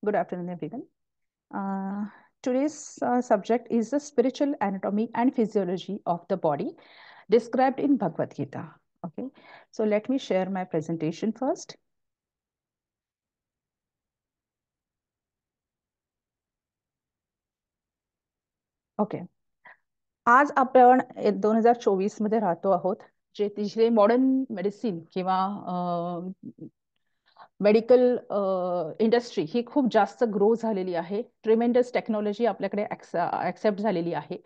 Good afternoon, everyone. Today's subject is the spiritual anatomy and physiology of the body described in Bhagavad Gita. Okay, so let me share my presentation first. Okay, आज आपण 2024 मध्ये राहतो आहोत, जे तिथे modern medicine किंवा medical industry ही खूप जास्त ग्रो झालेली आहे. ट्रिमेंडस टेक्नॉलॉजी आपल्याकडे ऍक्सेप्ट झालेली आहे.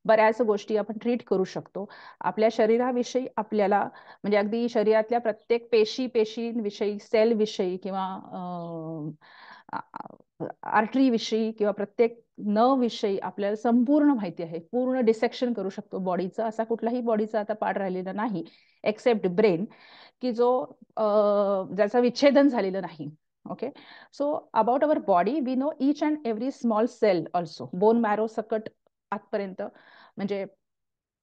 बऱ्याच गोष्टी आपण ट्रीट करू शकतो. आपल्या शरीराविषयी आपल्याला म्हणजे अगदी शरीरातल्या प्रत्येक पेशींविषयी, सेल विषयी किंवा आर्टरी विषयी किंवा प्रत्येक नर्व विषयी आपल्याला संपूर्ण माहिती आहे. पूर्ण डिसेक्शन करू शकतो बॉडीचं. असा कुठलाही बॉडीचा आता पार्ट राहिलेला नाही एक्सेप्ट ब्रेन, की जो ज्याचं विच्छेदन झालेलं नाही. Okay, so about our body we know each and every small cell also, bone marrow सकट आतपर्यंत, म्हणजे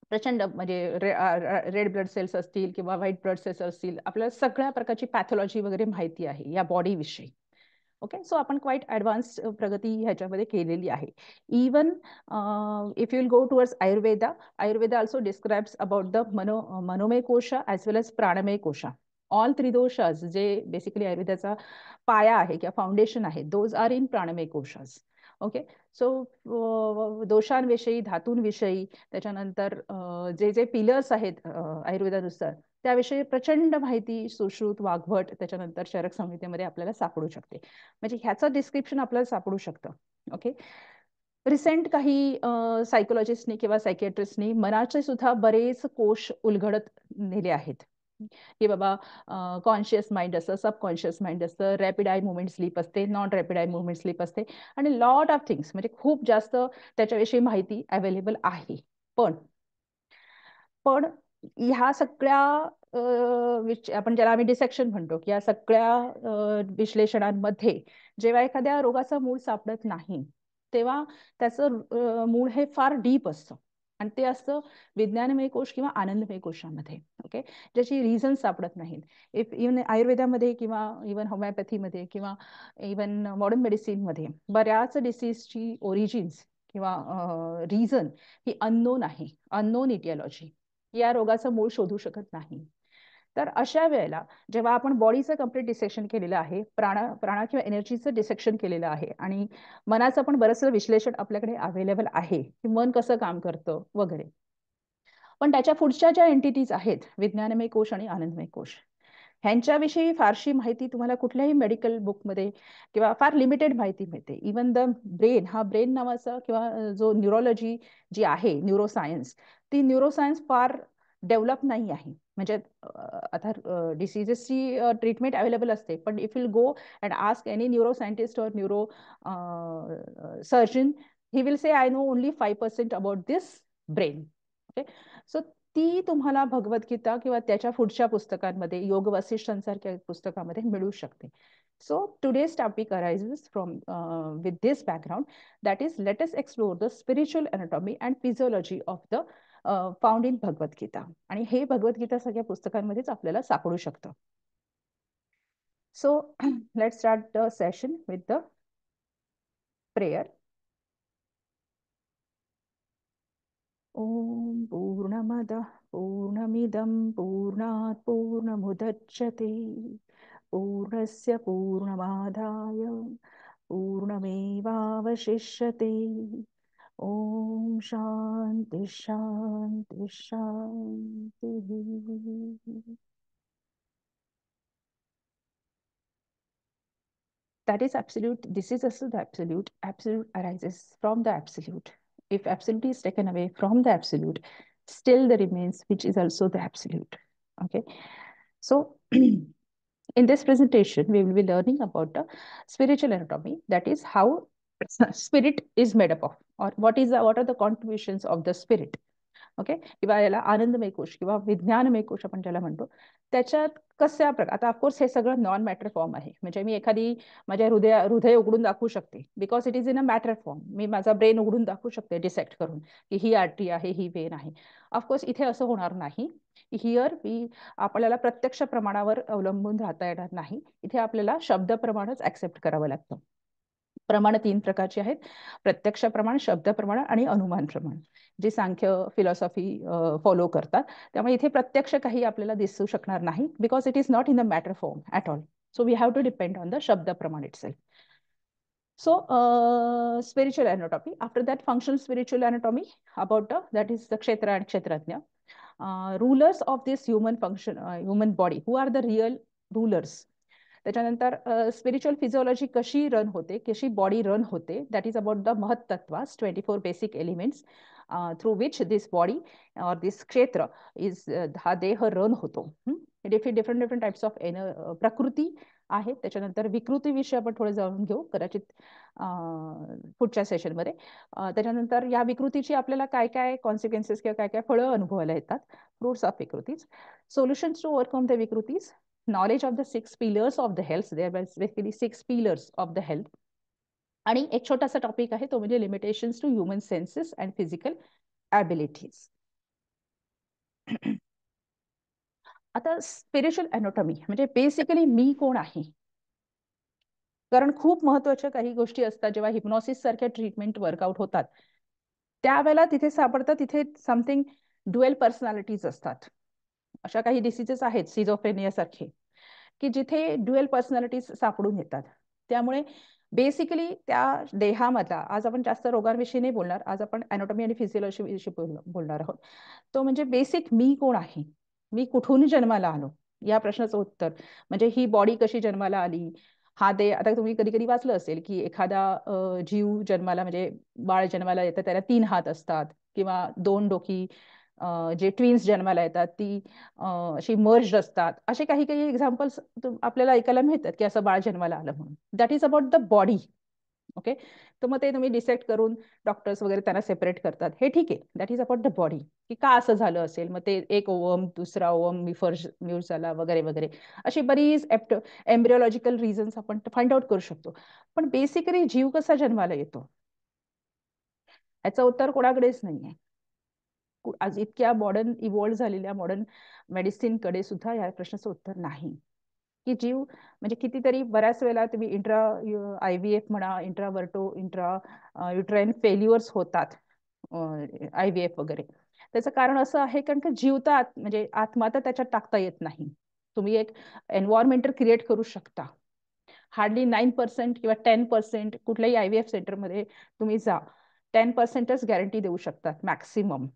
प्रचंड, म्हणजे रेड ब्लड सेल्स असतील किंवा व्हाईट ब्लड सेल्स असतील, आपल्याला सगळ्या प्रकारची पॅथॉलॉजी वगैरे माहिती आहे या बॉडी विषयी. ओके, सो आपण क्वाईट ॲडव्हान्स प्रगती ह्याच्यामध्ये केलेली आहे. Even if you will go towards Ayurveda also describes about the manomaya kosha as well age प्राणमय कोश. ऑल त्रिदोषास, जे बेसिकली आयुर्वेदाचा पाया आहे किंवा फाउंडेशन आहे, दोज आर इन प्राणमय कोशास. ओके, सो दोषांविषयी, धातूंविषयी, त्याच्यानंतर जे जे पिलर्स आहेत आयुर्वेदानुसार, त्याविषयी प्रचंड माहिती सुश्रुत, वाग्भट, त्याच्यानंतर चरक संहितेमध्ये आपल्याला सापडू शकते. म्हणजे ह्याचं डिस्क्रिप्शन आपल्याला सापडू शकतं. ओके, रिसेंट काही सायकोलॉजिस्टनी किंवा सायकियाट्रिस्टनी मनाचे सुद्धा बरेच कोश उलगडत नेले आहेत, की बाबा कॉन्शियस माइंड असतं, सबकॉन्शियस माइंड असतं, रॅपिड आय मुवमेंट स्लीप असते, non rapid I movement sleep असते, आणि लॉट ऑफ थिंग्स, म्हणजे खूप जास्त त्याच्याविषयी माहिती अवेलेबल आहे. पण ह्या सगळ्या आपण ज्याला आम्ही डिसेक्शन म्हणतो, की या सगळ्या विश्लेषणांमध्ये जेव्हा एखाद्या रोगाचं मूळ सापडत नाही, तेव्हा त्याचं मूळ हे फार डीप असतं, आणि ते असतं विज्ञानमय कोश किंवा आनंदमय कोशामध्ये. ओके, ज्याची रिझन सापडत नाहीत. इव्हन आयुर्वेदामध्ये किंवा इव्हन होमिओपॅथीमध्ये किंवा इव्हन मॉडर्न मेडिसिनमध्ये बऱ्याच डिसीजची ओरिजिन्स किंवा रिझन ही अननोन आहे, अननोन इटिओलॉजी. या रोगाचं मूळ शोधू शकत नाही. तर अशा वेळेला जेव्हा आपण बॉडीचं कम्प्लीट डिसेक्शन केलेलं आहे, प्राणा किंवा एनर्जीचं डिसेक्शन केलेलं आहे, आणि मनाचं पण बरंचसं विश्लेषण आपल्याकडे अवेलेबल आहे, की मन कसं काम करतं वगैरे. पण त्याच्या पुढच्या ज्या एंटिटीज आहेत, विज्ञानमय कोश आणि आनंदमय कोश, ह्यांच्याविषयी फारशी माहिती तुम्हाला कुठल्याही मेडिकल बुकमध्ये किंवा फार लिमिटेड माहिती मिळते. इवन द ब्रेन, हा ब्रेन नावाचा किंवा जो न्यूरोलॉजी जी आहे, न्यूरोसायन्स, ती न्यूरोसायन्स फार डेव्हलप नाही आहे. म्हणजे आता डिसीजेसची ट्रीटमेंट अवेलेबल असते, पण if will go and ask any neuro scientist और neuro surgeon, he will say I know only 5% about this brain. Okay, so ती तुम्हाला भगवद्गीता किंवा त्याच्या पुढच्या पुस्तकांमध्ये, योग वसिष्ठांसारख्या पुस्तकामध्ये मिळू शकते. So today's topic arises from with this background, that is let us explore the spiritual anatomy and physiology of the found in Bhagavad Gita. आणि हे भगवद्गीता सगळ्या पुस्तकांमध्येच आपल्याला सापडू शकतं. So let's start the session with the prayer. ओम पूर्णमदः पूर्णमिदं पूर्णात् पूर्णमुदच्यते पूर्णस्य पूर्णमादाय पूर्णमेवावशिष्यते. ओम शांति शांति शांति. That is absolute. This is also the absolute. Absolute arises from the absolute. If absolute is taken away from the absolute, still there remains which is also the absolute. Okay, so in this presentation we will be learning about the spiritual anatomy, that is how spirit is made up of, or what are the contributions of the spirit. Okay, किंवा याला आनंदमय कोश किंवा विज्ञानमय कोश आपण ज्याला म्हणतो, त्याच्यात कशा प्रकार. आता ऑफकोर्स हे सगळं नॉन मॅटर फॉर्म आहे. म्हणजे मी एखादी माझ्या हृदय उघडून दाखवू शकते, because it is in a matter form. मी माझा ब्रेन उघडून दाखवू शकते डिसेक्ट करून, की ही आर्टरी आहे, ही वेन आहे. ऑफकोर्स इथे असं होणार नाही. हिअर आपल्याला प्रत्यक्ष प्रमाणावर अवलंबून राहता येणार नाही. इथे आपल्याला शब्द प्रमाणच ऍक्सेप्ट करावं लागतं. प्रमाण 3 प्रकारचे आहेत. प्रत्यक्ष प्रमाण, शब्द प्रमाण आणि अनुमान प्रमाण, जे सांख्य फिलॉसॉफी फॉलो करतात. त्यामुळे इथे प्रत्यक्ष काही आपल्याला दिसू शकणार नाही, because it is not in the matter form at all. So we have to depend on the शब्द प्रमाण itself. So, spiritual anatomy. After that, functional spiritual anatomy about that is the kshetra and kshetrajna. Rulers of this human function, human body. Who are the real rulers? त्याच्यानंतर spiritual physiology कशी run होते, कशी body run होते, that is about the महत्त्वास 24 basic elements through which this body और this क्षेत्र is, हा देह रन होतो. डिफरंट डिफरंट टाइप्स ऑफ प्रकृती आहेत. त्याच्यानंतर विकृतीविषयी आपण थोडं जाणून घेऊ कदाचित पुढच्या सेशनमध्ये. त्याच्यानंतर या विकृतीची आपल्याला काय काय कॉन्सिक्वेन्सेस किंवा काय काय फळं अनुभवायला येतात, fruits of vikritis, solutions to overcome the vikritis, knowledge of the 6 pillars of the health. There are basically 6 pillars of the health. आणि एक छोटासा टॉपिक आहे तो म्हणजे limitations to human senses and physical abilities. आता स्पिरिच्युअल अॅनाटॉमी म्हणजे बेसिकली मी कोण आहे, कारण खूप महत्वाच्या काही गोष्टी असतात जेव्हा हिप्नॉसिस सारख्या ट्रीटमेंट वर्कआउट होतात त्यावेळेला तिथे सापडतात, तिथे समथिंग ड्युएल पर्सनॅलिटीज असतात. अशा काही डिसीजेस आहेत सिझोफ्रेनिया सारखे की जिथे ड्युएल पर्सनॅलिटीज सापडून येतात. त्यामुळे बेसिकली त्या देहामधला, आज आपण जास्त रोगांविषयी नाही बोलणार, आज आपण अॅनाटॉमी आणि फिजिओलॉजी विषयी बोलणार आहोत. तो म्हणजे बेसिक मी कोण आहे, मी कुठून जन्माला आलो या प्रश्नाचं उत्तर, म्हणजे ही बॉडी कशी जन्माला आली, हा दे. आता तुम्ही कधी कधी वाचलं असेल की एखादा जीव जन्माला, म्हणजे बाळ जन्माला येतं त्याला 3 हात असतात किंवा 2 डोकी, जे ट्विन्स जन्माला येतात ती अशी मर्ज असतात. असे काही काही एक्झाम्पल्स आपल्याला ऐकायला मिळतात की असं बाळ जन्माला आलं म्हणून. That is about the body. Okay, तर मग ते तुम्ही डिसेक्ट करून डॉक्टर्स वगैरे त्यांना सेपरेट करतात, हे ठीक आहे. That is about the body, की का असं झालं असेल, मग ते एक ओवम दुसरा ओवम म्यूज झाला वगैरे वगैरे, अशी बरीच एम्ब्रिओलॉजिकल रिझन्स आपण फाइंड आउट करू शकतो. पण बेसिकली जीव कसा जन्माला येतो याचं उत्तर कोणाकडेच नाहीये. आज इतक्या मॉडर्न इव्हॉल्व झालेल्या मॉडर्न मेडिसिनकडे सुद्धा या प्रश्नाचं उत्तर नाही की जीव म्हणजे कितीतरी, बऱ्याच वेळेला तुम्ही इंट्रा IVF म्हणा, इंट्रा युट्राईन फेल्युअर्स होतात IVF वगैरे. त्याचं कारण असं आहे कारण की जीवता म्हणजे आत्मा तर त्याच्यात टाकता येत नाही. तुम्ही एक एन्व्हायरमेंट क्रिएट करू शकता, हार्डली 9% किंवा 10%, कुठल्याही IVF सेंटरमध्ये तुम्ही जा, 10%च गॅरंटी देऊ शकतात मॅक्सिमम.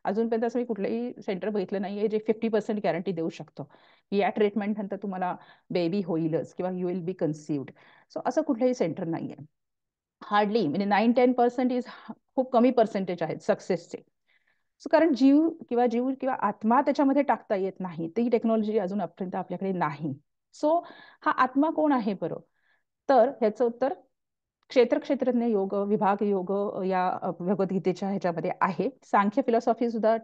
अजूनपर्यंत असं मी कुठलंही सेंटर बघितलं नाहीये जे 50% गॅरंटी देऊ शकतो की या ट्रीटमेंट नंतर तुम्हाला बेबी होईलच किंवा you will be conceived. So असं कुठलंही सेंटर नाहीये. हार्डली म्हणजे 9-10% इज खूप कमी पर्सेंटेज आहेत सक्सेसचे. सो कारण जीव किंवा आत्मा त्याच्यामध्ये टाकता येत नाही, ती टेक्नॉलॉजी अजून पर्यंत आपल्याकडे नाही. सो हा आत्मा कोण आहे बरं, तर ह्याचं उत्तर क्षेत्रज्ञ योग, विभाग योग या भगवद्गीतेच्या ह्याच्यामध्ये आहे. सांख्य फिलॉसॉफी सुद्धा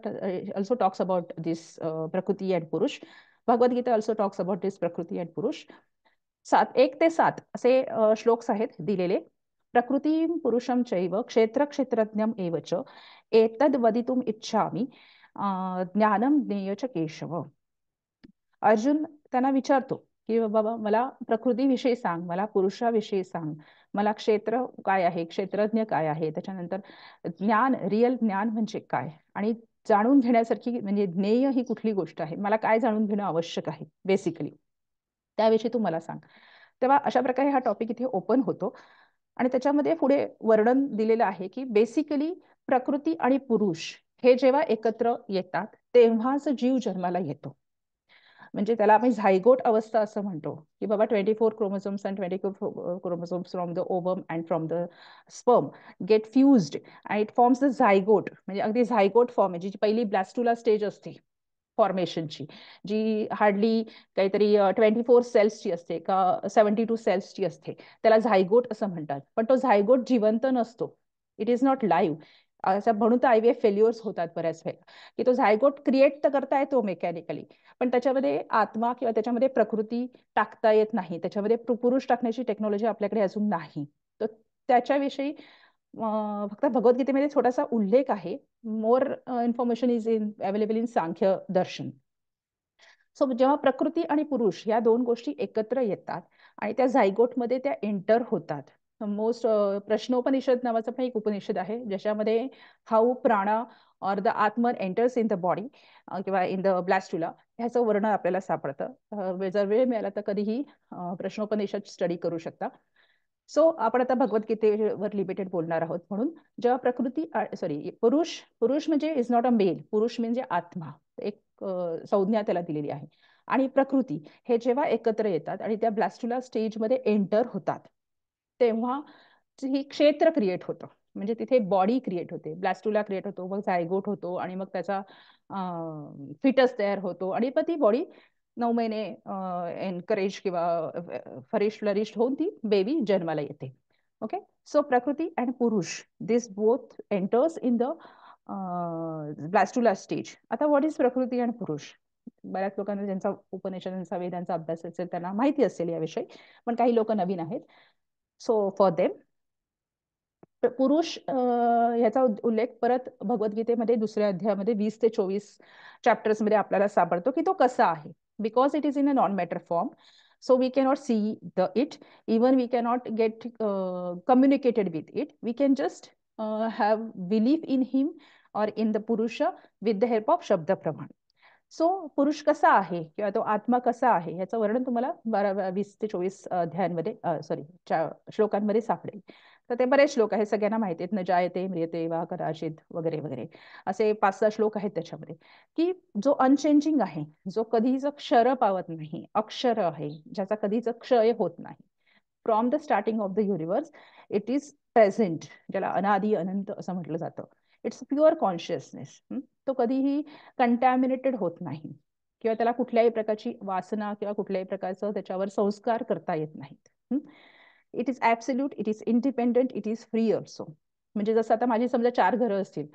ऑल्सो टॉक्स अबाउट दिस प्रकृती अँड पुरुष. भगवद्गीता ऑल्सो टॉक्स अबाउट दिस प्रकृती अँड पुरुष. 1 ते 7 असे श्लोक्स आहेत दिलेले. प्रकृती पुरुषम चैव क्षेत्रज्ञम एव च एतद् वदितुम इच्छामि ज्ञानम ज्ञेय च केशव. अर्जुन त्यांना विचारतो की बाबा मला प्रकृतीविषयी सांग, मला पुरुषाविषयी सांग, मला क्षेत्र काय आहे, क्षेत्रज्ञ काय आहे, त्याच्यानंतर ज्ञान, रिअल ज्ञान म्हणजे काय, आणि जाणून घेण्यासारखी म्हणजे ज्ञेय ही कुठली गोष्ट आहे, मला काय जाणून घेणं आवश्यक आहे बेसिकली, त्याविषयी तू मला सांग. तेव्हा अशा प्रकारे हा टॉपिक इथे ओपन होतो आणि त्याच्यामध्ये पुढे वर्णन दिलेलं आहे की बेसिकली प्रकृती आणि पुरुष हे जेव्हा एकत्र येतात तेव्हाच जीव जन्माला येतो. म्हणजे त्याला आपण झायगोट अवस्था असं म्हणतो की बाबा 24 chromosomes and 24 chromosomes from the ovum and from the sperm get fused and it forms the zygote. म्हणजे अगदी झायगोट फॉर्म आहे, जी पहिली ब्लास्टुला स्टेज असते फॉर्मेशनची, जी हार्डली काहीतरी 24 सेल्सची असते का 72 सेल्सची असते, त्याला झायगोट असं म्हणतात. पण तो झायगोट जिवंत नसतो, इट इज नॉट लाईव्ह. असं म्हणून तर IVF फेल्युअर्स होतात बऱ्याच वेळेला, की तो झायगोट क्रिएट तर करता येतो मेकॅनिकली, पण त्याच्यामध्ये आत्मा किंवा त्याच्यामध्ये प्रकृती टाकता येत नाही, त्याच्यामध्ये पुरुष टाकण्याची टेक्नॉलॉजी आपल्याकडे अजून नाही. तर त्याच्याविषयी फक्त भगवद्गीतेमध्ये छोटासा उल्लेख आहे. More information is available in सांख्य दर्शन. सो जेव्हा प्रकृती आणि पुरुष या 2 गोष्टी एकत्र येतात आणि त्या झायगोटमध्ये त्या एंटर होतात, मोस्ट प्रश्नोपनिषद नावाचं पण एक उपनिषद आहे, ज्याच्यामध्ये हाऊ प्राणा or the Atman enters in the body किंवा इन द ब्लॅस्टुला ह्याचं वर्णन आपल्याला सापडतं. जर वेळ मिळाला तर कधीही प्रश्नोपनिषद स्टडी करू शकता. सो आपण आता भगवद्गीतेवर लिमिटेड बोलणार आहोत. म्हणून जेव्हा प्रकृती सॉरी पुरुष पुरुष म्हणजे इज नॉट अ मेल, पुरुष म्हणजे आत्मा, एक संज्ञा त्याला दिलेली आहे. आणि प्रकृती हे जेव्हा एकत्र येतात आणि त्या ब्लॅस्टुला स्टेजमध्ये एंटर होतात, तेव्हा ही क्षेत्र क्रिएट होतं. म्हणजे तिथे बॉडी क्रिएट होते, ब्लॅस्टुला क्रिएट होतो, मग झायगोट होतो आणि मग त्याचा फिटस तयार होतो आणि मग ती बॉडी 9 महिने एनकरेज किंवा फ्लरिश होऊन ती बेबी जन्माला येते. Okay, so prakriti and purusha this both enters in the blastula stage. आता what is prakriti and purusha? बऱ्याच लोकांना ज्यांचा उपनिषदांचा वेदांचा अभ्यास असेल त्यांना माहिती असेल याविषयी, पण काही लोक नवीन आहेत. सो फॉर देम पुरुष ह्याचा उल्लेख परत भगवद्गीतेमध्ये दुसऱ्या अध्यायामध्ये 20 ते 24 चॅप्टर्स मध्ये आपल्याला सापडतो की तो कसा आहे. Because it is in a non matter form, so we cannot see it, even we cannot get communicated with it. We can just have belief in him or in the purusha with the help of shabda praman. So पुरुष कसा आहे किंवा तो आत्मा कसा आहे याचं वर्णन तुम्हाला 20 ते 24 अध्यायांमध्ये सॉरी श्लोकांमध्ये सापडेल. तर ते बरेच श्लोक आहेत, सगळ्यांना माहिती आहेत. न जायते म्रियते वा कदाचित वगैरे वगैरे असे 5-6 श्लोक आहेत त्याच्यामध्ये, की जो अनचेंजिंग आहे, जो कधीच क्षर पावत नाही, अक्षर आहे, ज्याचा कधीच क्षय होत नाही. From the starting of the universe it is present, ज्याला अनादि अनंत असं म्हटलं जातं. It's pure consciousness. तो कधीही कंटॅमिनेटेड होत नाही किंवा त्याला कुठल्याही प्रकारची वासना किंवा कुठल्याही प्रकारचं त्याच्यावर संस्कार करता येत नाहीत. It is absolute, it is independent, it is free also. म्हणजे जसं आता माझी समजा 4 घरं असतील,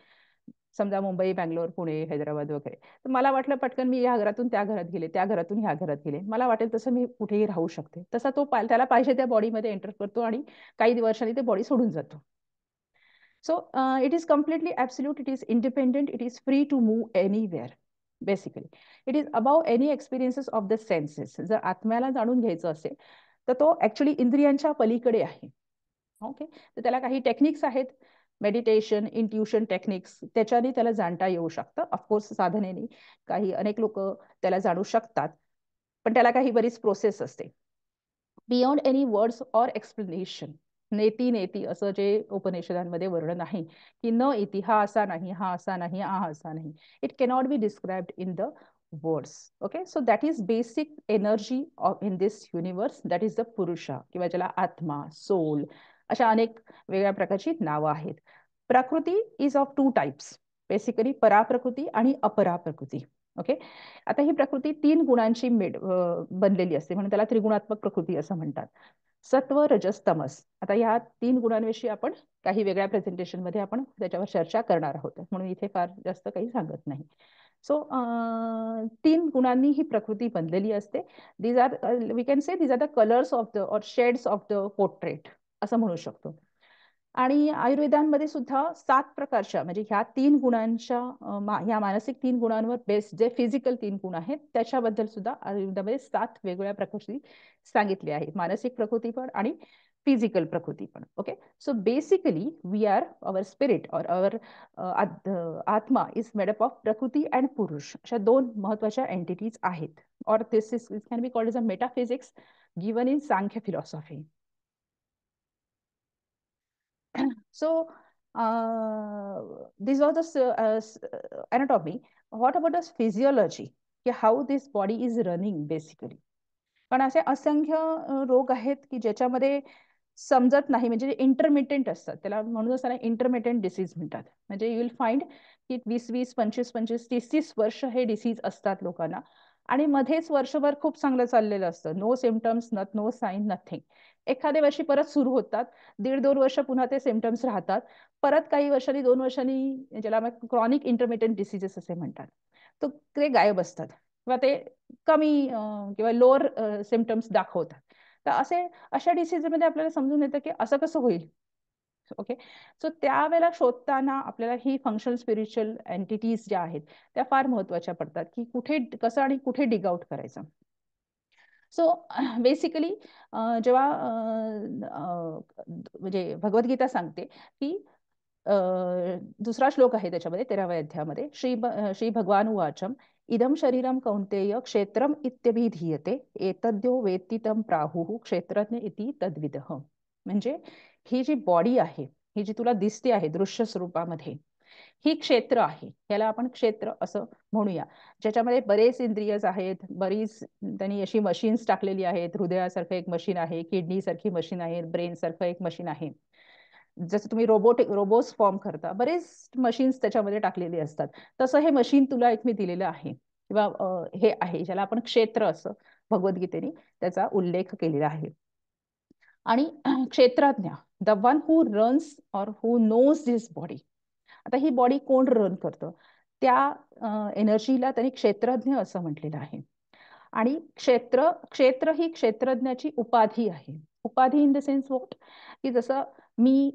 समजा मुंबई, बँगलोर, पुणे, हैदराबाद वगैरे, तर मला वाटलं पटकन मी या घरातून त्या घरात गेले, त्या घरातून ह्या घरात गेले, मला वाटेल तसं मी कुठेही राहू शकते. तसा तो त्याला पाहिजे त्या बॉडीमध्ये एंटर करतो आणि काही वर्षांनी ते बॉडी सोडून जातो. So it is completely absolute, it is independent, it is free to move anywhere. Basically, it is above any experiences of the senses. जर आत्म्याला जाणून घ्यायचं असेल तर तो ऍक्च्युली इंद्रियांच्या पलीकडे आहे. ओके, तर त्याला काही टेक्निक्स आहेत, मेडिटेशन, इंट्युशन टेक्निक्स, त्याच्याने त्याला जाणता येऊ शकतं. ऑफकोर्स साधनेने काही अनेक लोक त्याला जाणू शकतात, पण त्याला काही बरीच प्रोसेस असते. Beyond any words or explanation. नेती नेती असं जे उपनिषदांमध्ये वर्णन आहे की न इति, हा असा नाही, हा असा नाही, हा असा नाही, it cannot be described in the words. Okay, so that is basic energy of in this universe, that is the पुरुषा किंवा ज्याला आत्मा, सोल अशा अनेक वेगळ्या प्रकारची नावं आहेत. प्रकृती इज ऑफ 2 टाइप्स, बेसिकली पराप्रकृती आणि अपराप्रकृती. ओके, आता ही प्रकृती 3 गुणांची बनलेली असते, म्हणून त्याला त्रिगुणात्मक प्रकृती असं म्हणतात. सत्व, रजस, तमस. आता या 3 गुणांविषयी आपण काही वेगळ्या प्रेझेंटेशन मध्ये आपण त्याच्यावर चर्चा करणार आहोत, म्हणून इथे फार जास्त काही सांगत नाही. सो 3 गुणांनी ही प्रकृती बनलेली असते. These are, we can say these are the colours of the or shades of the portrait असं म्हणू शकतो. आणि आयुर्वेदांमध्ये सुद्धा 7 प्रकारच्या, म्हणजे ह्या 3 गुणांच्या ह्या मानसिक 3 गुणांवर बेस्ड जे फिजिकल 3 गुण आहेत त्याच्याबद्दल सुद्धा आयुर्वेदामध्ये 7 वेगवेगळ्या प्रकृती सांगितल्या आहेत, मानसिक प्रकृती पण आणि फिजिकल प्रकृती पण. Okay, so basically we are our spirit और our atma is made up of prakriti and purusha, अशा 2 महत्वाच्या एंटिटीज आहेत. और this is can be called as a metaphysics given in Sankhya philosophy. So these are the anatomy. What about the physiology? How this body is running basically? पण असे असंख्य रोग आहेत की ज्याच्यामध्ये समजत नाही, म्हणजे इंटरमिटेंट असतात, त्याला म्हणूनच त्याला इंटरमिटेंट डिसीज म्हणतात. म्हणजे यू विल फाइंड की 20-20, 25-25, 30-30 वर्ष हे डिसीज असतात लोकांना, आणि मध्येच वर्षभर खूप चांगलं चाललेलं असतं, no symptoms, no sign, nothing. एखाद्या वर्षी परत सुरू होतात, 1.5-2 वर्ष पुन्हा ते सिम्पटम्स राहतात, परत काही वर्षांनी 2 वर्षांनी, ज्याला क्रॉनिक इंटरमिटेंट डिसीजेस असे म्हणतात, तर ते गायब असतात किंवा ते कमी किंवा लोअर सिम्पटम्स दाखवतात. तर अशा डिसीजमध्ये आपल्याला समजून येतं की असं कसं होईल. ओके, सो त्यावेळेला शोधताना आपल्याला ही फंक्शनल स्पिरिच्युअल एंटिटीज ज्या आहेत त्या फार महत्वाच्या पडतात, की कुठे कसं आणि कुठे डिग आउट करायचं. सो बेसिकली जेव्हा म्हणजे भगवद्गीता सांगते की दुसरा श्लोक आहे त्याच्यामध्ये 13व्या अध्यायामध्ये श्री भगवान उवाचम इदम शरीरम कौंतेय क्षेत्रम इत्यभिधीयते एतद्यो वेत्ति तं प्राहुः क्षेत्रज्ञ इति तद्विदः. म्हणजे ही जी बॉडी आहे, ही जी तुला दिसते आहे दृश्य स्वरूपामध्ये, ही क्षेत्र आहे. याला आपण क्षेत्र असं म्हणूया, ज्याच्यामध्ये बरेच इंद्रियज आहेत, बरीच त्यांनी अशी मशीन्स टाकलेली आहेत. हृदयासारखं एक मशीन आहे, किडनी सारखी मशीन आहे, ब्रेन सारखं एक मशीन आहे. जसं तुम्ही रोबोट्स फॉर्म करता, बरेच मशीन्स त्याच्यामध्ये टाकलेली असतात. तसं हे मशीन तुला एक मी दिलेलं आहे किंवा हे आहे ज्याला आपण क्षेत्र असं भगवद्गीतेने त्याचा उल्लेख केलेला आहे. आणि क्षेत्रज्ञ, द वन हू रन्स और हू नोज दिस बॉडी. आता ही बॉडी कोण रन करतं, त्या एनर्जीला त्यांनी क्षेत्रज्ञ असं म्हटलेलं आहे. आणि क्षेत्र ही क्षेत्रज्ञाची उपाधी आहे. उपाधी इन द सेन्स वॉट, की जसं मी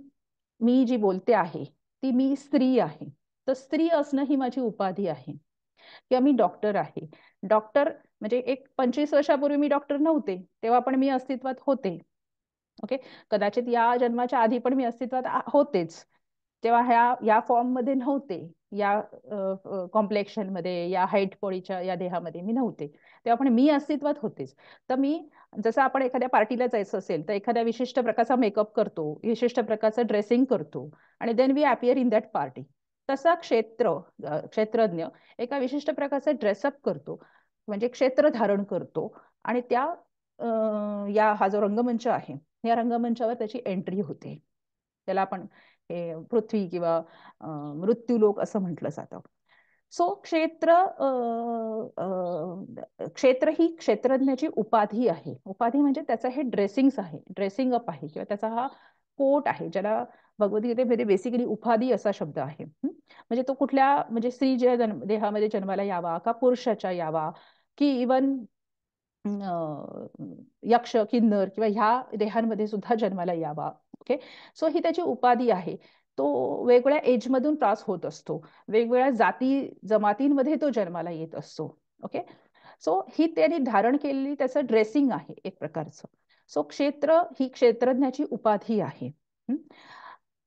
मी जी बोलते आहे ती मी स्त्री आहे, तर स्त्री असणं ही माझी उपाधी आहे. किंवा मी डॉक्टर आहे. डॉक्टर म्हणजे एक 25 वर्षापूर्वी मी डॉक्टर नव्हते, तेव्हा पण मी अस्तित्वात होते. ओके, कदाचित या जन्माच्या आधी पण मी अस्तित्वात होतेच. तेव्हा या फॉर्म मध्ये नव्हते, या कॉम्प्लेक्शन मध्ये, या हाईट बॉडीच्या या देहामध्ये मी नव्हते, तेव्हा पण मी अस्तित्वात होतेच. तर मी जसं आपण एखाद्या पार्टीला जायचं असेल तर एखाद्या विशिष्ट प्रकारचा मेकअप करतो, विशिष्ट प्रकारचं ड्रेसिंग करतो आणि then we appear in that party. तसा क्षेत्रज्ञ एका विशिष्ट प्रकारचं ड्रेसअप करतो, म्हणजे क्षेत्र धारण करतो. आणि या हा जो रंगमंच आहे, या रंगमंचावर त्याची एंट्री होते. त्याला आपण हे पृथ्वी किंवा मृत्यूलोक असं म्हटलं जातं. सो क्षेत्र ही क्षेत्रज्ञाची उपाधी आहे. उपाधी म्हणजे त्याचं हे ड्रेसिंग आहे, ड्रेसिंग अप आहे, किंवा त्याचा हा कोट आहे, ज्याला भगवद्गीतेमध्ये बेसिकली उपाधी असा शब्द आहे. म्हणजे तो कुठल्या, म्हणजे स्त्रीच्या देहामध्ये जन्माला यावा का पुरुषाच्या यावा, की इवन यक्ष किन्नर किंवा ह्या देहांमध्ये सुद्धा जन्माला यावा. ओके, सो ही त्याची उपाधी आहे. तो वेगवेगळ्या एज मधून त्रास होत असतो, वेगवेगळ्या जाती जमातींमध्ये तो जन्माला येत असतो. ओके, सो ही त्यांनी धारण केलेली त्याचं ड्रेसिंग आहे एक प्रकारचं. सो क्षेत्र ही क्षेत्रज्ञाची उपाधी आहे.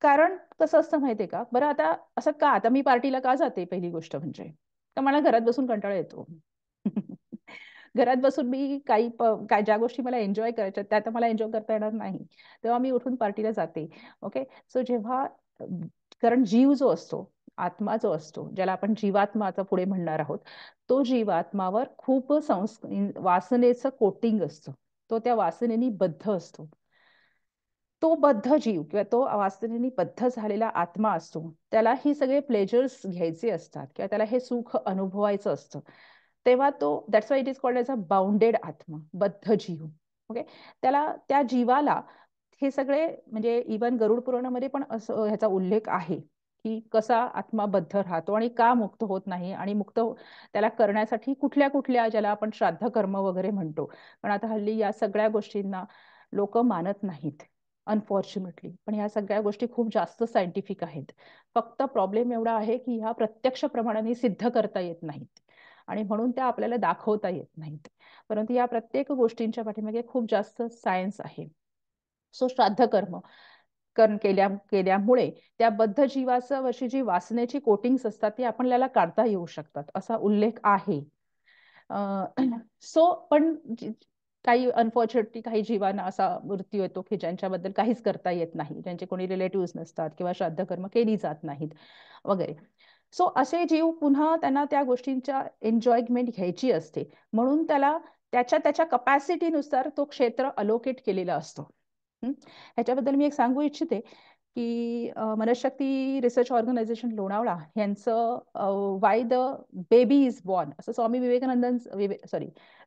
कारण कसं असतं माहितीये का, बरं आता असं का, आता मी पार्टीला का जाते, पहिली गोष्ट म्हणजे तर मला घरात बसून कंटाळा येतो. घरात बसून मी काय ज्या गोष्टी मला एन्जॉय करायच्या त्या तर मला एन्जॉय करता येणार नाही, तेव्हा मी उठून पार्टीला जाते. ओके, सो जेव्हा कारण जीव जो असतो, आत्मा जो असतो, ज्याला आपण जीवात्माचा पुढे म्हणणार आहोत, तो जीवात्मावर खूप वासनेचं कोटिंग असतं. तो त्या वासनेनी बद्ध असतो. तो बद्ध जीव किंवा तो वासनेनी बद्ध झालेला आत्मा असतो, त्याला ही सगळे प्लेजर्स घ्यायचे असतात किंवा त्याला हे सुख अनुभवायचं असतं. तेव्हा तो, that's why it is called as a bounded आत्मा, बद्ध जीव. ओके, त्या जीवाला हे सगळे, म्हणजे इवन गरुड पुराणामध्ये पण असं ह्याचा उल्लेख आहे की कसा आत्मा बद्ध राहतो आणि का मुक्त होत नाही, आणि मुक्त त्याला करण्यासाठी कुठल्या कुठल्या, ज्याला आपण श्राद्ध कर्म वगैरे म्हणतो. पण आता हल्ली या सगळ्या गोष्टींना लोक मानत नाहीत, अनफॉर्च्युनेटली. पण ह्या सगळ्या गोष्टी खूप जास्त सायंटिफिक आहेत. फक्त प्रॉब्लेम एवढा आहे की ह्या प्रत्यक्ष प्रमाणाने सिद्ध करता येत नाहीत आणि म्हणून त्या आपल्याला दाखवता येत नाहीत. परंतु या प्रत्येक गोष्टींच्या पाठीमागे खूप जास्त सायन्स आहे. सो श्राद्ध कर्म केल्यामुळे त्या बद्ध जीवाचं वर्षी जी वासनेची कोटिंग्स असतात ती आपल्याला काढता येऊ शकतात, असा उल्लेख आहे. सो पण काही अनफॉर्च्युनेटली काही जीवांना असा मृत्यू येतो की ज्यांच्याबद्दल काहीच करता येत नाही, ज्यांचे कोणी रिलेटिव्ह नसतात किंवा श्राद्ध कर्म केली जात नाहीत वगैरे. सो असे जीव पुन्हा त्यांना त्या गोष्टींच्या एन्जॉयमेंट घ्यायची असते, म्हणून त्याला त्याच्या त्याच्या कपॅसिटीनुसार तो क्षेत्र अलोकेट केलेला असतो. ह्याच्याबद्दल मी एक सांगू इच्छिते की मनशक्ती रिसर्च ऑर्गनायझेशन लोणावळा यांचं why the baby is born असं स्वामी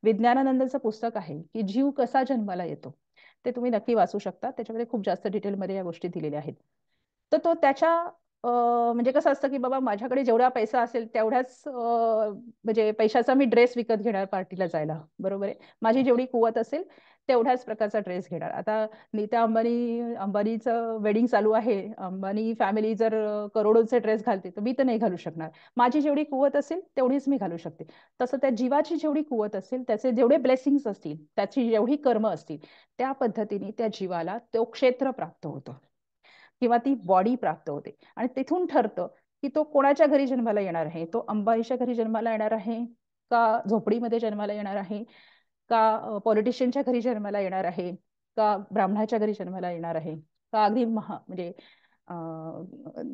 विज्ञानानंदचं पुस्तक आहे की जीव कसा जन्माला येतो. ते तुम्ही नक्की वाचू शकता, त्याच्यामध्ये खूप जास्त डिटेलमध्ये या गोष्टी दिलेल्या आहेत. तर तो त्याच्या म्हणजे कसं असतं की बाबा माझ्याकडे जेवढा पैसा असेल तेवढ्याच म्हणजे पैशाचा मी ड्रेस विकत घेणार पार्टीला जायला, बरोबर आहे. माझी जेवढी कुवत असेल तेवढ्याच प्रकारचा ड्रेस घेणार. आता नीता अंबानीचं वेडिंग चालू आहे, अंबानी फॅमिली जर करोडोचे ड्रेस घालते तर मी तर नाही घालू शकणार. माझी जेवढी कुवत असेल तेवढीच मी घालू शकते. तसं त्या जीवाची जेवढी कुवत असेल, त्याचे जेवढे ब्लेसिंग्स असतील, त्याची जेवढी कर्म असतील, त्या पद्धतीने त्या जीवाला तो क्षेत्र प्राप्त होतो किंवा ती बॉडी प्राप्त होते. आणि तिथून ठरतं की तो कोणाच्या घरी जन्माला येणार आहे. तो अंबानीच्या घरी जन्माला येणार आहे का झोपडीमध्ये जन्माला येणार आहे, का पॉलिटिशियनच्या घरी जन्माला येणार आहे, का ब्राह्मणाच्या घरी जन्माला येणार आहे, का अगदी म्हणजे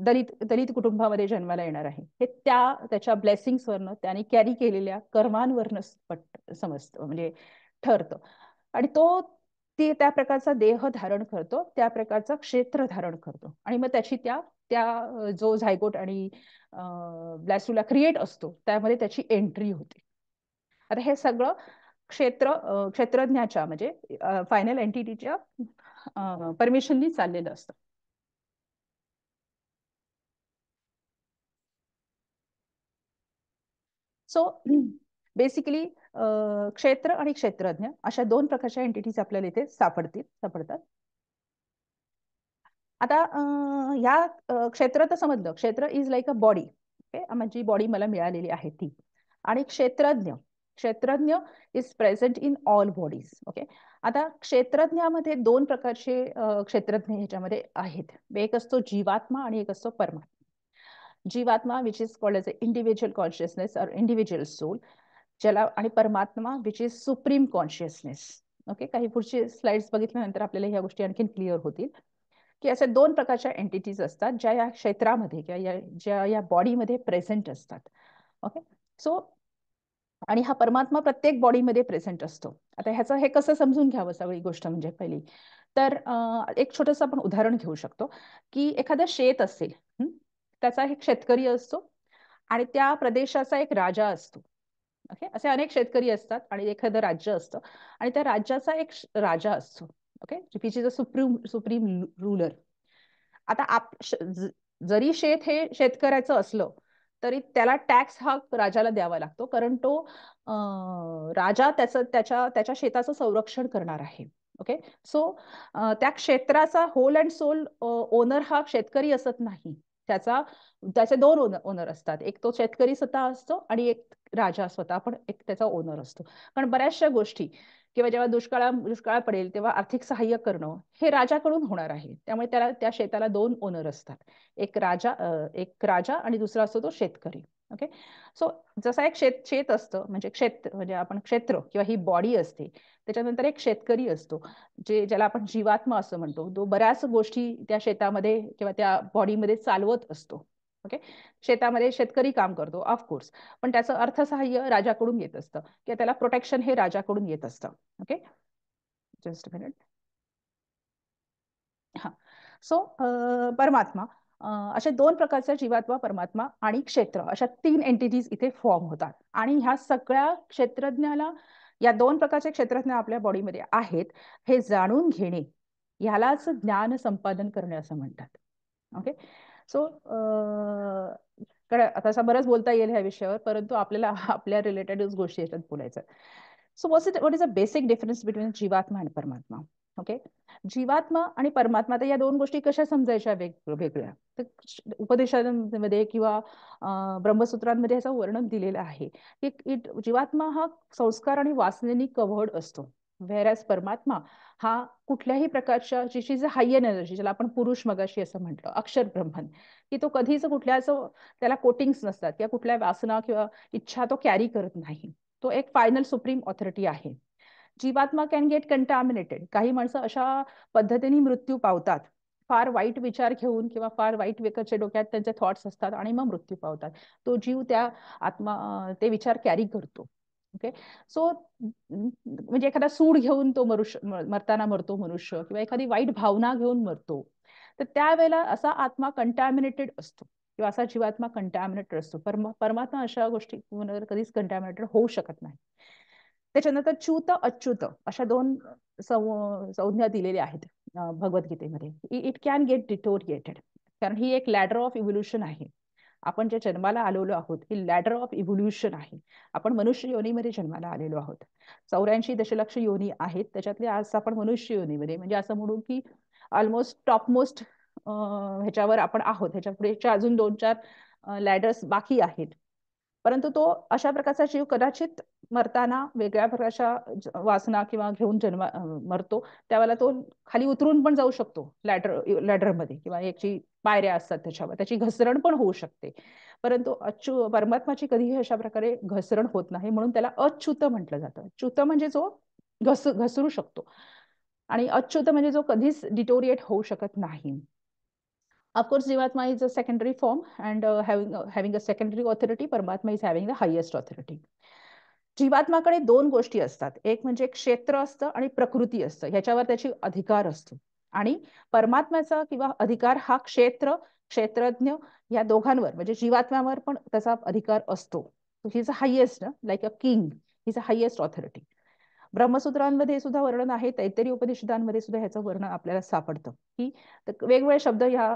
दलित दलित कुटुंबामध्ये जन्माला येणार आहे. हे त्याच्या ब्लेसिंग्सवरनं त्याने कॅरी केलेल्या कर्मांवरनं समजतं, म्हणजे ठरतं. आणि तो त्या प्रकारचा देह धारण करतो, त्या प्रकारचा क्षेत्र धारण करतो. आणि मग त्याची त्या त्या जो झायगोट आणि ब्लॅस्टुला क्रिएट असतो त्यामध्ये त्याची एंट्री होते. आता हे सगळं क्षेत्रज्ञाच्या म्हणजे फायनल एंटिटीच्या परमिशननी चाललेलं असतं. सो बेसिकली क्षेत्र आणि क्षेत्रज्ञ अशा दोन प्रकारच्या एंटिटीज आपल्याला इथे सापडतात. आता या क्षेत्र तर समजलं, क्षेत्र is like a body. Okay, माझी बॉडी मला मिळालेली आहे ती. आणि क्षेत्रज्ञ is present in all bodies. Okay, आता क्षेत्रज्ञामध्ये दोन प्रकारचे क्षेत्रज्ञ ह्याच्यामध्ये आहेत. एक असतो जीवात्मा आणि एक असतो परमात्मा. जीवात्मा which is called as a individual consciousness और इंडिव्हिज्युअल सोल, ज्याला, आणि परमात्मा which is supreme consciousness. Okay, काही पुढचे स्लाइड्स बघितल्यानंतर आपल्याला ह्या गोष्टी आणखीन क्लिअर होतील की असे दोन प्रकारच्या एंटिटीज असतात ज्या या क्षेत्रामध्ये किंवा ज्या या बॉडीमध्ये प्रेझेंट असतात. ओके, सो आणि हा परमात्मा प्रत्येक बॉडीमध्ये प्रेझेंट असतो. आता ह्याचं हे कसं समजून घ्यावं सगळी गोष्ट म्हणजे पहिली तर एक छोटंसं आपण उदाहरण घेऊ शकतो की एखादं शेत असेल, त्याचा एक शेतकरी असतो आणि त्या प्रदेशाचा एक राजा असतो. ओके, असे अनेक शेतकरी असतात आणि एखादं राज्य असतं आणि त्या राज्याचा एक राजा असतो. Okay, which is a supreme ruler. आता जरी शेत हे शेतकऱ्याचं असलं तरी त्याला टॅक्स हा राजाला द्यावा लागतो, कारण तो राजा त्याच्या शेताचं संरक्षण करणार आहे. ओके, सो त्या क्षेत्राचा होल अँड सोल ओनर हा शेतकरी असत नाही. त्याचे दोन ओनर असतात, एक तो शेतकरी स्वतः असतो आणि एक राजा स्वतः पण एक त्याचा ओनर असतो. कारण बऱ्याचशा गोष्टी किंवा जेव्हा दुष्काळ पडेल तेव्हा आर्थिक सहाय्य करणं हे राजाकडून होणार आहे. त्यामुळे त्या शेताला दोन ओनर असतात, एक राजा आणि दुसरा असतो तो शेतकरी. ओके, सो जसा एक शेत असतं, म्हणजे आपण क्षेत्र किंवा ही बॉडी असते, त्याच्यानंतर एक शेतकरी असतो ज्याला आपण जीवात्मा असं म्हणतो. तो बऱ्याच गोष्टी त्या शेतामध्ये किंवा त्या बॉडीमध्ये चालवत असतो. ओके, शेतामध्ये शेतकरी काम करतो ऑफकोर्स, पण त्याचं अर्थसहाय्य राजाकडून येत असतं किंवा त्याला प्रोटेक्शन हे राजाकडून येत असतं. Okay, just a minute. हा, सो परमात्मा, अशा दोन प्रकारच्या जीवात्मा, परमात्मा आणि क्षेत्र, अशा तीन एंटिटीज इथे फॉर्म होतात. आणि ह्या सगळ्या क्षेत्रज्ञाला, या दोन प्रकारचे क्षेत्रज्ञ आपल्या बॉडीमध्ये आहेत हे जाणून घेणे, ह्यालाच ज्ञान संपादन करणे असं म्हणतात. ओके, सो आता असं बरंच बोलता येईल ह्या विषयावर, परंतु आपल्याला आपल्या रिलेटेडच गोष्टी याच्यात बोलायचं. So what is a basic difference between जीवात्मा आणि परमात्मा? ओके, जीवात्मा आणि परमात्मा, तर या दोन गोष्टी कशा समजायच्या वेगवेगळ्या? तर उपदेशांमध्ये किंवा ब्रह्मसूत्रांमध्ये याचं वर्णन दिलेलं आहे की जीवात्मा हा संस्कार आणि वासनेनी कव्हर्ड असतो, व्हेअरॅज परमात्मा हा कुठल्याही प्रकारच्या, जिची जे हायर एनर्जी, ज्याला आपण पुरुष मगाशी असं म्हटलं, अक्षर ब्रह्मन, की तो कधीच कुठल्याच, त्याला कोटिंग्स नसतात किंवा कुठल्या वासना किंवा इच्छा तो कॅरी करत नाही. तो एक फायनल सुप्रीम ऑथॉरिटी आहे. जीवात्मा कॅन गेट कंटॅमिनेटेड. काही माणसं अशा पद्धतीने मृत्यू पावतात, फार वाईट विचार घेऊन किंवा फार वाईट विकचे डोक्यात त्यांचे थॉट्स असतात आणि मग मृत्यू पावतात. तो जीव ते विचार कॅरी करतो. ओके, सो म्हणजे एखादा सूड घेऊन तो मरताना मरतो मनुष्य, किंवा एखादी वाईट भावना घेऊन मरतो, तर त्यावेळेला असा आत्मा कंटॅमिनेटेड असतो किंवा असा जीवात्मा कंटॅमिनेटेड असतो. परमात्मा अशा गोष्टी कधीच कंटॅमिनेटेड होऊ शकत नाही. त्याच्यानंतर च्युत अच्युत अशा दोन संज्ञा दिलेल्या आहेत भगवद्गीतेमध्ये. इट कॅन गेट डिटोरिएटेड, कारण ही एक लॅडर ऑफ इव्होल्युशन आहे. आपण जे जन्माला आलेलो आहोत ही लॅडर ऑफ इव्होल्युशन आहे. आपण मनुष्य योनीमध्ये जन्माला आलेलो आहोत. 84 दशलक्ष योनी आहेत, त्याच्यातले आज आपण मनुष्य योनीमध्ये, म्हणजे असं म्हणू की ऑलमोस्ट टॉपमोस्ट ह्याच्यावर आपण आहोत. ह्याच्या पुढेच्या अजून 2-4 लॅडर्स बाकी आहेत. परंतु तो अशा प्रकारचा जीव कदाचित मरताना वेगळ्या प्रकारच्या वासना किंवा घेऊन मरतो, त्यावेळेला तो खाली उतरून पण जाऊ शकतो लॅडरमध्ये, किंवा याची पायऱ्या असतात त्याच्यावर, त्याची घसरण पण होऊ शकते. परंतु परमात्माची कधीही अशा प्रकारे घसरण होत नाही, म्हणून त्याला अच्युत म्हटलं जातं. च्युत म्हणजे जो घसरू शकतो, आणि अच्युत म्हणजे जो कधीच डिटोरिएट होऊ शकत नाही. Of course, Jivatma is a secondary form, and having a secondary authority, Paramatma is having the highest authority. जीवात्माकडे 2 गोष्टी असतात, एक म्हणजे क्षेत्र असतं आणि प्रकृती असतं, ह्याच्यावर त्याची अधिकार असतो. आणि परमात्म्याचा किंवा अधिकार हा क्षेत्रज्ञ या दोघांवर, म्हणजे जीवात्म्यावर पण त्याचा अधिकार असतो. He is a highest, like a king, he is a highest authority. ब्रह्मसूत्रांमध्ये सुद्धा वर्णन आहे, तैत्तरीय उपनिषदांमध्ये सुद्धा ह्याचं वर्णन आपल्याला सापडतं, की वेगवेगळे शब्द ह्या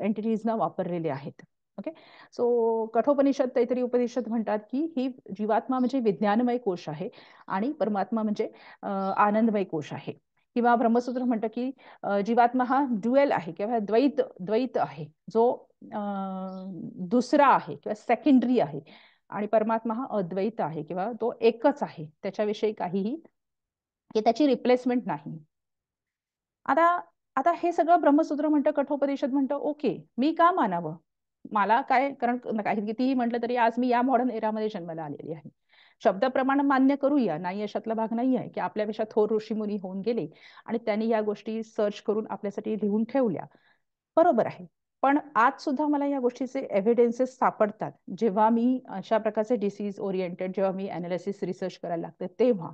एंटिटीजना वापरलेले आहेत. ओके, सो कठोपनिषद, तैत्तरीय उपनिषद म्हणतात की ही जीवात्मा म्हणजे विज्ञानमय कोश आहे आणि परमात्मा म्हणजे आनंदमय कोश आहे. किंवा ब्रह्मसूत्र म्हणतं की जीवात्मा हा ड्युएल आहे किंवा द्वैत आहे, जो दुसरा आहे किंवा सेकंडरी आहे, आणि परमात्मा हा अद्वैत आहे किंवा तो एकच आहे, त्याच्याविषयी काहीही की त्याची रिप्लेसमेंट नाही. आता आता हे सगळं ब्रह्मसूत्र म्हणतं, कठोपनिषद म्हणतं, ओके, मी का मानावं? मला काय, कारण काही कितीही म्हटलं तरी आज मी या मॉडर्न एरामध्ये जन्माला आलेली आहे. शब्दप्रमाण मान्य करूया, नाही अशातला भाग नाही आहे की आपल्यापेक्षा थोर ऋषीमुनी होऊन गेले आणि त्यांनी या गोष्टी सर्च करून आपल्यासाठी लिहून ठेवल्या, बरोबर आहे. पण आज सुद्धा मला या गोष्टीचे एव्हिडन्सेस सापडतात, जेव्हा मी अशा प्रकारचे डिसीज ओरिएंटेड जेव्हा मी अनालिसिस रिसर्च करायला लागते, तेव्हा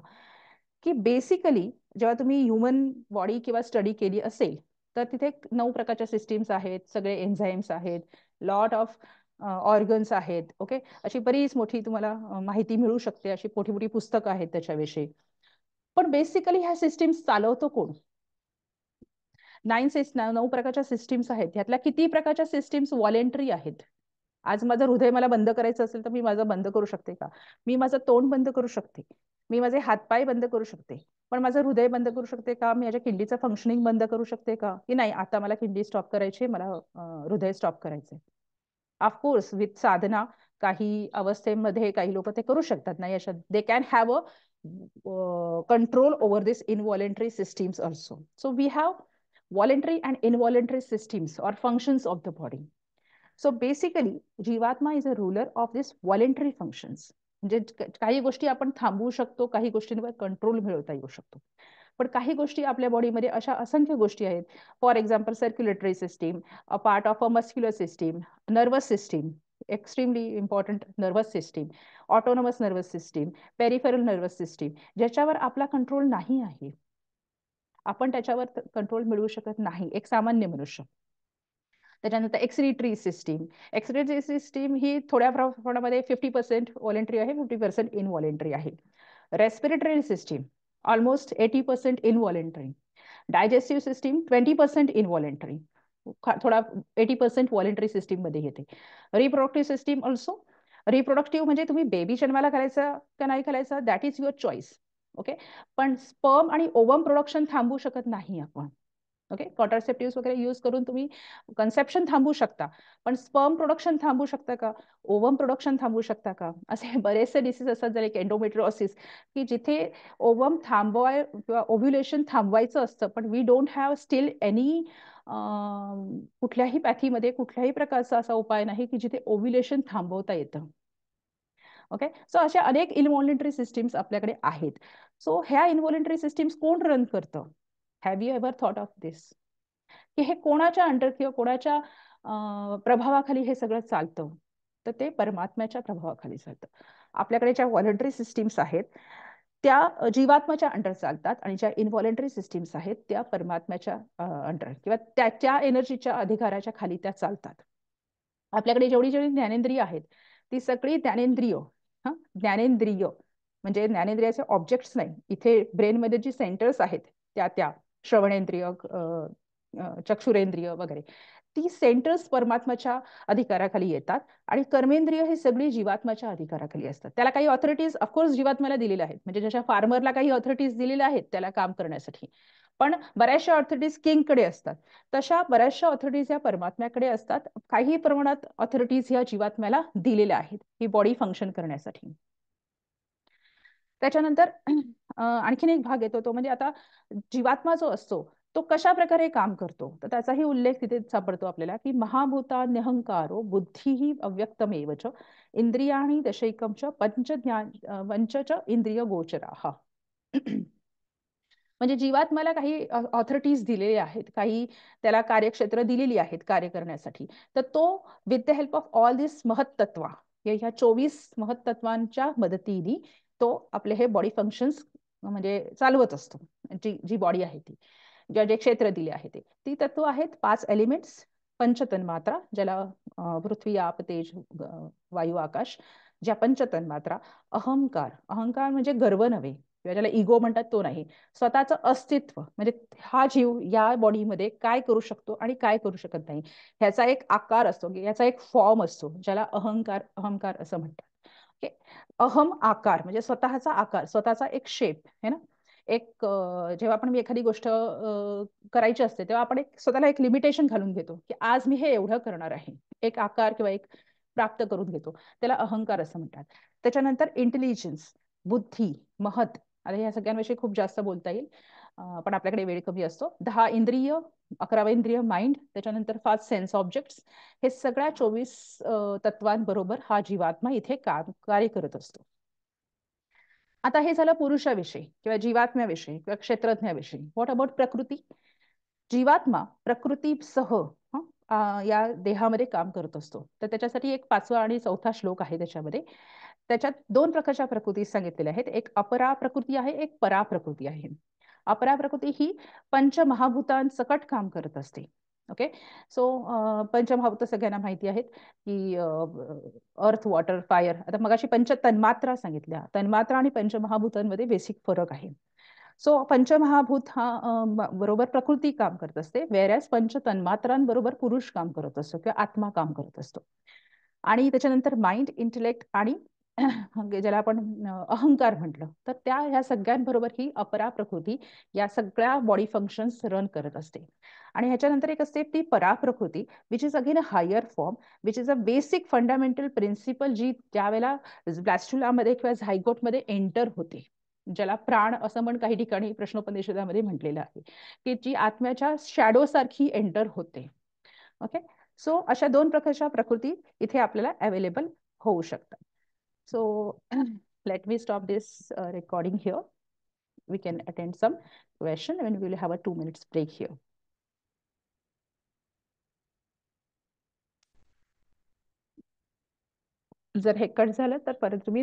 की बेसिकली जेव्हा तुम्ही ह्युमन बॉडी किंवा स्टडी केली असेल, तर तिथे 9 प्रकारच्या सिस्टीम्स आहेत, सगळे एन्झाईम्स आहेत, लॉट ऑफ ऑर्गन्स आहेत. ओके, अशी बरीच मोठी तुम्हाला माहिती मिळू शकते, अशी मोठी मोठी पुस्तकं आहेत त्याच्याविषयी. पण बेसिकली ह्या सिस्टीम्स चालवतो कोण? 9 प्रकारच्या सिस्टीम्स आहेत, ह्यातल्या किती प्रकारच्या सिस्टीम्स व्हॉलेंटरी आहेत? आज माझं हृदय मला बंद करायचं असेल तर मी माझं बंद करू शकते का? मी माझं तोंड बंद करू शकते, मी माझे हातपाय बंद करू शकते, पण माझं हृदय बंद करू शकते का? मी माझ्या किडनीचं फंक्शनिंग बंद करू शकते का? की नाही, आता मला किडनी स्टॉप करायची, मला हृदय स्टॉप करायचंय. ऑफकोर्स विथ साधना काही अवस्थेमध्ये काही लोक ते करू शकतात, नाही अशा they can have a control over this involuntary systems also. So we have voluntary and involuntary systems or functions of the body. So basically, जीवात्मा is a ruler of this voluntary functions. म्हणजे काही गोष्टी आपण थांबवू शकतो, काही गोष्टींवर control मिळवता येऊ शकतो. पण काही गोष्टी आपल्या बॉडीमध्ये अशा असंख्य गोष्टी आहेत. For example circulatory system, a part of a muscular system, nervous system, extremely important nervous system, autonomous nervous system, peripheral nervous system, ज्याच्यावर आपला कंट्रोल नाही आहे. आपण त्याच्यावर कंट्रोल मिळवू शकत नाही, एक सामान्य मनुष्य. त्याच्यानंतर एक्सक्रीटरी सिस्टीम ही थोड्या प्रमाणामध्ये 50% व्हॉलेंटरी आहे, 50% इनव्हॉलेंटरी आहे. Respiratory system almost 80% involuntary. Digestive system 20% involuntary, थोडा 80% व्हॉलेंटरी सिस्टीम मध्ये येते. Reproductive system also. रिप्रोडक्टिव्ह म्हणजे तुम्ही बेबी जन्माला घालायचा का नाही घालायचा, that is your choice. Okay, पण स्पर्म आणि ओवम प्रोडक्शन थांबवू शकत नाही आपण. ओके, कॉन्ट्रासेप्टिव्ह वगैरे यूज करून तुम्ही कन्सेप्शन थांबवू शकता, पण स्पर्म प्रोडक्शन थांबवू शकता का? ओवम प्रोडक्शन थांबवू शकता का? असे बरेचसे डिसीज असतात, जर एक एंडोमेट्रियोसिस, की जिथे ओवम किंवा ओव्ह्युलेशन थांबवायचं असतं, पण we don't have still any कुठल्याही पॅथीमध्ये कुठल्याही प्रकारचा असा उपाय नाही की जिथे ओव्ह्युलेशन थांबवता येतं. ओके, सो अशा अनेक इनव्हॉलेंटरी सिस्टीम्स आपल्याकडे आहेत. सो ह्या इनव्हॉलेंटरी सिस्टीम्स कोण रन करतं? Have you ever thought of this, की हे कोणाच्या अंडर किंवा कोणाच्या प्रभावाखाली हे सगळं चालतं? तर ते परमात्म्याच्या प्रभावाखाली चालतं. आपल्याकडे ज्या व्हॉलेंटरी सिस्टीम्स आहेत त्या जीवात्म्याच्या अंडर चालतात, आणि ज्या इनव्हॉलेंटरी सिस्टीम्स आहेत त्या परमात्म्याच्या अंडर किंवा त्याच्या एनर्जीच्या अधिकाराच्या खाली त्या चालतात. आपल्याकडे जेवढी जेवढी ज्ञानेंद्रिय आहेत ती सगळी ज्ञानेंद्रिय म्हणजे ज्ञानेंद्रियाचे ऑब्जेक्ट्स नाही, इथे ब्रेनमध्ये जी सेंटर्स आहेत त्या श्रवणेंद्रिय, चक्षुरेंद्रिय वगैरे, ती सेंटर्स परमात्माच्या अधिकाराखाली येतात आणि कर्मेंद्रिय हे सगळी जीवात्माच्या अधिकाराखाली असतात. त्याला काही ऑथॉरिटीज ऑफकोर्स जीवात्म्याला दिलेल्या आहेत, म्हणजे जशा फार्मरला काही ऑथॉरिटीज दिलेल्या आहेत त्याला काम करण्यासाठी, पण बऱ्याचशा ऑथॉरिटीज किंगकडे असतात. तशा बऱ्याचशा ऑथॉरिटीज या परमात्म्याकडे असतात. काही प्रमाणात ऑथॉरिटीज या जीवात्म्याला दिलेल्या आहेत ही बॉडी फंक्शन करण्यासाठी. त्याच्यानंतर आणखीन एक भाग येतो तो म्हणजे आता जीवात्मा जो असतो तो कशा प्रकारे काम करतो, तर त्याचाही उल्लेख तिथे सापडतो आपल्याला की महाभूतान्यहंकारो बुद्धी अव्यक्तमेव च इंद्रियाणी दशैकम च पंच च इंद्रिय गोचरा. म्हणजे जीवात्म्याला काही ऑथॉरिटीज दिलेल्या आहेत, काही त्याला कार्यक्षेत्र दिलेली आहेत कार्य करण्यासाठी. तर तो with the help of all this mahattattva, ह्या 24 महत्तत्वांच्या मदतीने तो आपले हे बॉडी फंक्शन्स म्हणजे चालवत असतो. जी जी बॉडी आहे ती, जे क्षेत्र दिले आहे ते, ती तत्व आहेत 5 एलिमेंट्स, पंचतन्मात्रा, ज्याला पृथ्वी आप तेज वायू आकाश, ज्या पंचतन्मात्रा, अहंकार, अहंकार म्हणजे गर्व नव्हे किंवा ज्याला इगो म्हणतात तो नाही, स्वतःचं अस्तित्व म्हणजे हा जीव या बॉडीमध्ये काय करू शकतो आणि काय करू शकत नाही ह्याचा एक आकार असतो, याचा एक फॉर्म असतो, ज्याला अहंकार अहंकार असं म्हणतात. ओके. अहम आकार म्हणजे स्वतःचा आकार, स्वतःचा एक शेप है ना. एक जेव्हा आपण एखादी गोष्ट करायची असते तेव्हा आपण एक स्वतःला एक लिमिटेशन घालून घेतो की आज मी हे एवढं करणार आहे, एक आकार किंवा एक प्राप्त करून घेतो, त्याला अहंकार असं म्हणतात. त्याच्यानंतर इंटेलिजन्स, बुद्धी, महत, आता या सगळ्यांविषयी खूप जास्त बोलता येईल, पण आपल्याकडे वेळ कमी असतो. 10 इंद्रिय, 11वे इंद्रिय माइंड, त्याच्यानंतर 5 सेन्स ऑब्जेक्ट्स, हे सगळ्या 24 तत्वांबरोबर हा जीवात्मा इथे कार्य करत असतो. आता हे झालं पुरुषाविषयी किंवा जीवात्म्याविषयी किंवा क्षेत्रज्ञाविषयी. व्हॉट अबाउट प्रकृती? जीवात्मा प्रकृतीसह या देहामध्ये काम करत असतो. तर त्याच्यासाठी एक 5वा आणि 4था श्लोक आहे त्याच्यामध्ये. त्याच्यात 2 प्रकारच्या प्रकृती सांगितलेल्या आहेत. एक अपरा प्रकृती आहे, एक परा प्रकृती आहे. अपरा प्रकृती ही पंचमहाभूतांसकट काम करत असते. ओके. सो पंचमहाभूत सगळ्यांना माहिती आहेत की अर्थ, वॉटर, फायर. आता मगाशी पंच तन्मात्रा सांगितल्या, तन्मात्रा आणि पंचमहाभूतांमध्ये बेसिक फरक आहे. सो पंचमहाभूत बरोबर प्रकृती काम करत असते, वेरॅज पंच तन्मात्रांबरोबर पुरुष काम करत असतो किंवा आत्मा काम करत असतो. आणि त्याच्यानंतर माइंड, इंटेलेक्ट आणि ज्याला आपण अहंकार म्हटलं, तर त्या ह्या सगळ्यांबरोबर ही अपरा प्रकृती या सगळ्या बॉडी फंक्शन्स रन करत असते. आणि ह्याच्यानंतर एक असते ती परा प्रकृती, which is again a higher form, which is a basic fundamental principle, जी त्यावेळेला ब्लॅस्टुलामध्ये किंवा झायगोटमध्ये एंटर होते, ज्याला प्राण असं पण काही ठिकाणी प्रश्नोपनिषदामध्ये म्हटलेलं आहे, की जी आत्म्याच्या शॅडो सारखी एंटर होते. ओके. सो अशा 2 प्रकारच्या प्रकृती इथे आपल्याला अवेलेबल होऊ शकतात. So let me stop this recording here. We can attend some question and we will have a 2 minutes break here. जर हे कट झालं तर परत तुम्ही